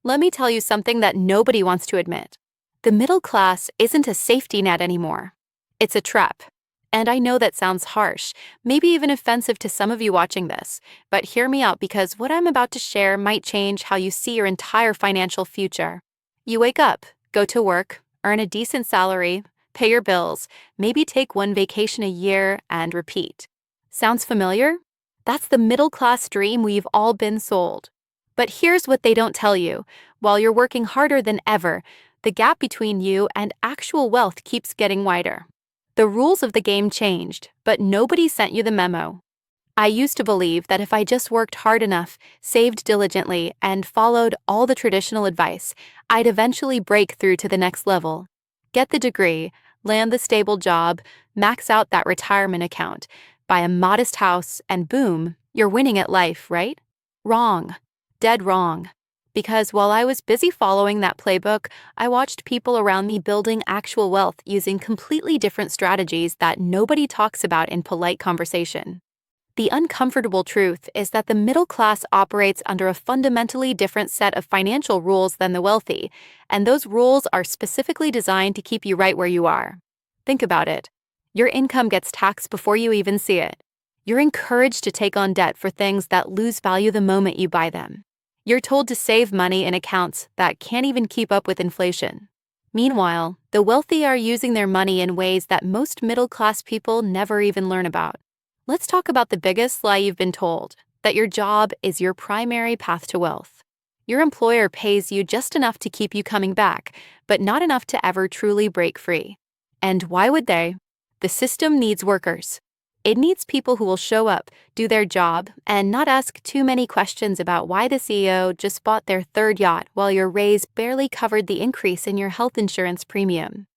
Let me tell you something that nobody wants to admit. The middle class isn't a safety net anymore. It's a trap. And I know that sounds harsh, maybe even offensive to some of you watching this, but hear me out because what I'm about to share might change how you see your entire financial future. You wake up, go to work, earn a decent salary, pay your bills, maybe take one vacation a year, and repeat. Sounds familiar? That's the middle class dream we've all been sold. But here's what they don't tell you. While you're working harder than ever, the gap between you and actual wealth keeps getting wider. The rules of the game changed, but nobody sent you the memo. I used to believe that if I just worked hard enough, saved diligently, and followed all the traditional advice, I'd eventually break through to the next level. Get the degree, land the stable job, max out that retirement account, buy a modest house, and boom, you're winning at life, right? Wrong. Dead wrong. Because while I was busy following that playbook, I watched people around me building actual wealth using completely different strategies that nobody talks about in polite conversation. The uncomfortable truth is that the middle class operates under a fundamentally different set of financial rules than the wealthy, and those rules are specifically designed to keep you right where you are. Think about it. Your income gets taxed before you even see it. You're encouraged to take on debt for things that lose value the moment you buy them. You're told to save money in accounts that can't even keep up with inflation. Meanwhile, the wealthy are using their money in ways that most middle-class people never even learn about. Let's talk about the biggest lie you've been told, that your job is your primary path to wealth. Your employer pays you just enough to keep you coming back, but not enough to ever truly break free. And why would they? The system needs workers. It needs people who will show up, do their job, and not ask too many questions about why the CEO just bought their third yacht while your raise barely covered the increase in your health insurance premium.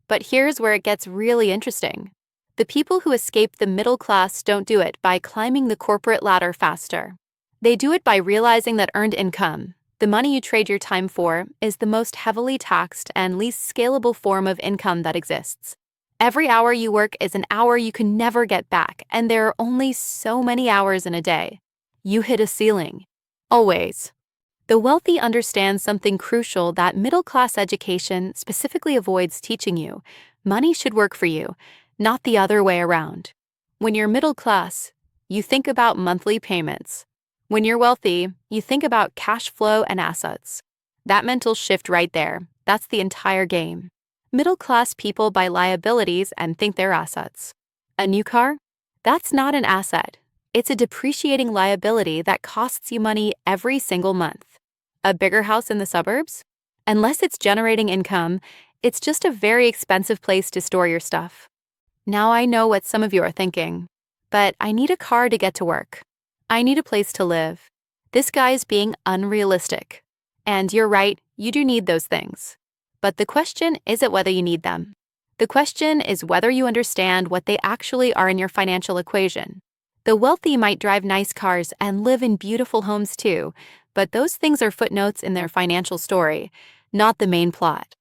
But here's where it gets really interesting. The people who escape the middle class don't do it by climbing the corporate ladder faster. They do it by realizing that earned income, the money you trade your time for, is the most heavily taxed and least scalable form of income that exists. Every hour you work is an hour you can never get back, and there are only so many hours in a day. You hit a ceiling. Always. The wealthy understand something crucial that middle-class education specifically avoids teaching you. Money should work for you, not the other way around. When you're middle class, you think about monthly payments. When you're wealthy, you think about cash flow and assets. That mental shift right there, that's the entire game. Middle-class people buy liabilities and think they're assets. A new car? That's not an asset. It's a depreciating liability that costs you money every single month. A bigger house in the suburbs? Unless it's generating income, it's just a very expensive place to store your stuff. Now I know what some of you are thinking, but I need a car to get to work. I need a place to live. This guy's being unrealistic. And you're right, you do need those things. But the question isn't whether you need them. The question is whether you understand what they actually are in your financial equation. The wealthy might drive nice cars and live in beautiful homes too, but those things are footnotes in their financial story, not the main plot.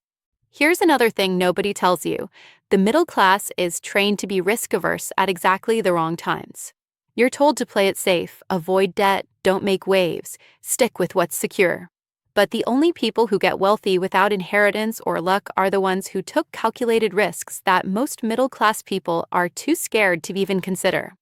Here's another thing nobody tells you. The middle class is trained to be risk-averse at exactly the wrong times. You're told to play it safe, avoid debt, don't make waves, stick with what's secure. But the only people who get wealthy without inheritance or luck are the ones who took calculated risks that most middle-class people are too scared to even consider.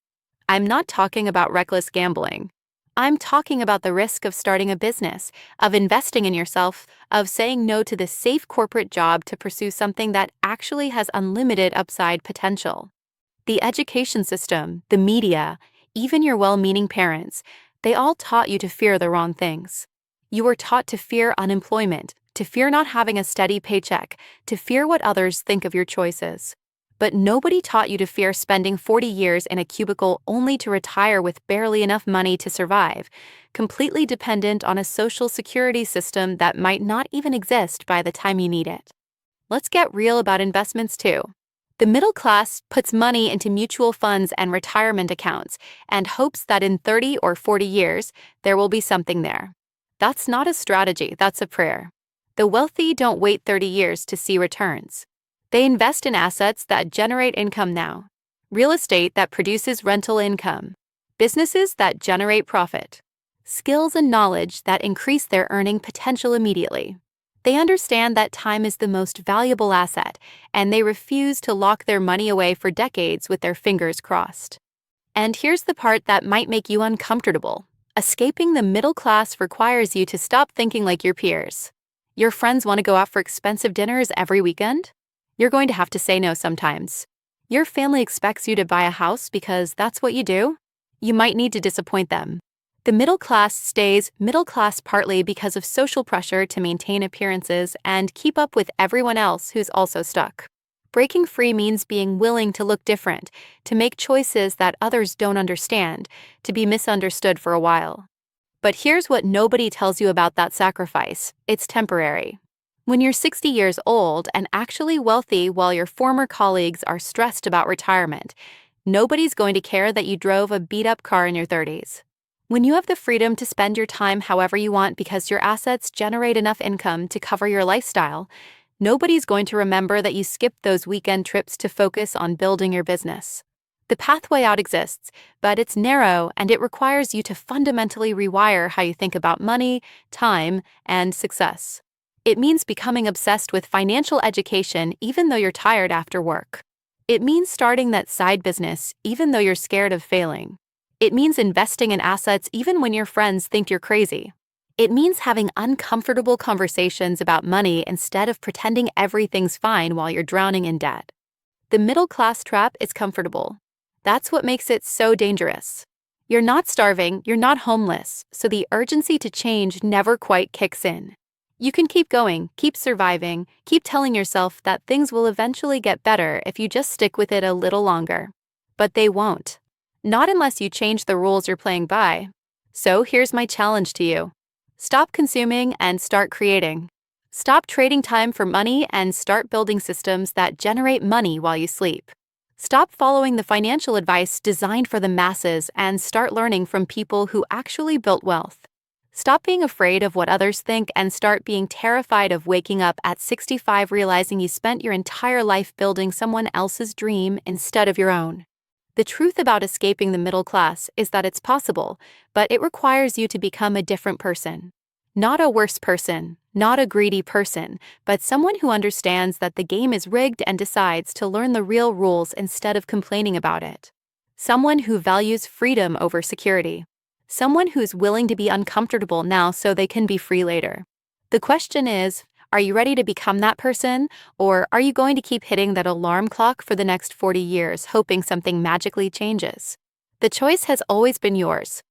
I'm not talking about reckless gambling. I'm talking about the risk of starting a business, of investing in yourself, of saying no to the safe corporate job to pursue something that actually has unlimited upside potential. The education system, the media, even your well-meaning parents, they all taught you to fear the wrong things. You were taught to fear unemployment, to fear not having a steady paycheck, to fear what others think of your choices. But nobody taught you to fear spending 40 years in a cubicle only to retire with barely enough money to survive, completely dependent on a social security system that might not even exist by the time you need it. Let's get real about investments too. The middle class puts money into mutual funds and retirement accounts and hopes that in 30 or 40 years, there will be something there. That's not a strategy, that's a prayer. The wealthy don't wait 30 years to see returns. They invest in assets that generate income now. Real estate that produces rental income. Businesses that generate profit. skills and knowledge that increase their earning potential immediately. They understand that time is the most valuable asset, and they refuse to lock their money away for decades with their fingers crossed. And here's the part that might make you uncomfortable. Escaping the middle class requires you to stop thinking like your peers. Your friends want to go out for expensive dinners every weekend? You're going to have to say no sometimes. Your family expects you to buy a house because that's what you do? You might need to disappoint them. The middle class stays middle class partly because of social pressure to maintain appearances and keep up with everyone else who's also stuck. Breaking free means being willing to look different, to make choices that others don't understand, to be misunderstood for a while. But here's what nobody tells you about that sacrifice: it's temporary. When you're 60 years old and actually wealthy while your former colleagues are stressed about retirement, nobody's going to care that you drove a beat-up car in your 30s. When you have the freedom to spend your time however you want because your assets generate enough income to cover your lifestyle, nobody's going to remember that you skipped those weekend trips to focus on building your business. The pathway out exists, but it's narrow and it requires you to fundamentally rewire how you think about money, time, and success. It means becoming obsessed with financial education even though you're tired after work. It means starting that side business even though you're scared of failing. It means investing in assets even when your friends think you're crazy. It means having uncomfortable conversations about money instead of pretending everything's fine while you're drowning in debt. The middle class trap is comfortable. That's what makes it so dangerous. You're not starving, you're not homeless, so the urgency to change never quite kicks in. You can keep going, keep surviving, keep telling yourself that things will eventually get better if you just stick with it a little longer. But they won't. Not unless you change the rules you're playing by. So here's my challenge to you. Stop consuming and start creating. Stop trading time for money and start building systems that generate money while you sleep. Stop following the financial advice designed for the masses and start learning from people who actually built wealth. Stop being afraid of what others think and start being terrified of waking up at 65 realizing you spent your entire life building someone else's dream instead of your own. The truth about escaping the middle class is that it's possible, but it requires you to become a different person. Not a worse person, not a greedy person, but someone who understands that the game is rigged and decides to learn the real rules instead of complaining about it. Someone who values freedom over security. Someone who's willing to be uncomfortable now so they can be free later. The question is, are you ready to become that person, or are you going to keep hitting that alarm clock for the next 40 years hoping something magically changes? The choice has always been yours.